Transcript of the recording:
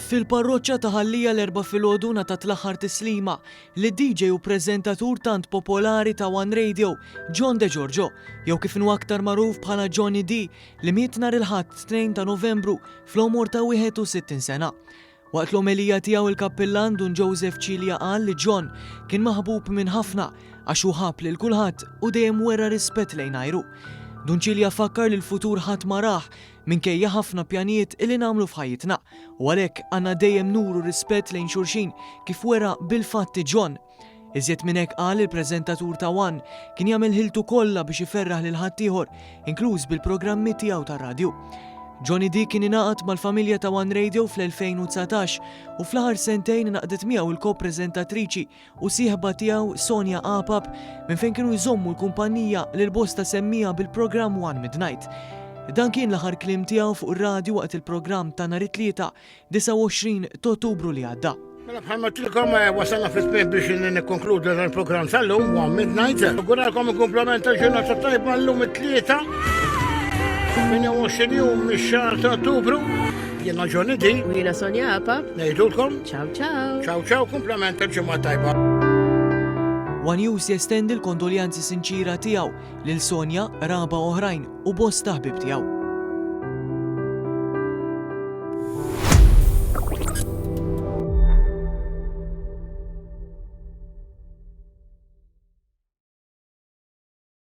Fil-parroċċa ta' Ħallija l-erba' filgħodu ta' tl-aħħar tislima li DJ u preżentatur tant popolari ta' One Radio, John De Giorgio, jew kif inhu aktar magħruf bħala Johnny D, li miet nhar il-Ħadd 2 ta' Novembru fl-għomor ta' 61 sena. Waqt l-omelija tiegħu il-kappellan Dun Joseph Cilja qal li John kien maħbub minn ħafna għax hu ħab lil kulħadd u dejjem wera rispett lejn ajru. Dun Cilja fakkar li l-futur ħadd ma raħ minkejja ħafna pjanijiet illi nagħmlu f'ħajjitna u għalhekk għandna dejjem nuru rispett lejn xulxin kif wera bil-fatti John. Iżjed minn hekk qal il-preżentatur ta' One kien jagħmel ħiltu kollha biex iferraħ lil ħaddieħor, inkluż bil-programmi tiegħu tar-radju. Johnny D kien ingħaqad mal-familja ta' One Radio fl-2019 u fl-aħħar sentejn naqdet miegħu il-ko-preżentatriċi u sieħba tiegħu Sonja Apap minn fejn kienu jżommu l-kumpanija li l-bosta semmija bil-programm One Midnight. Dan kien l-aħħar kliem tiegħu fuq ir-radju waqt il-programm ta' nhar it-tlieta 29 ta' Ottubru li għadda. Mela bħalma tilkom wasalna fis-smih biex nikkonkludu dan il-programm tal-lum One Midnight. Guralkom il-komplementa ġurnata tajba llum it-tlieta. 28 jum mix-xahar ta' Ottubru. Jiena Johnny D. U jiena Sonja Apap. Ngħidulkom. Ciao ciao. Ciao ciao, komplementa ġimgħa tajba. One News jestendi l-kondoljanzi sinċira tiegħu lil Sonja, raba oħrajn u bosta ħbib tiegħu.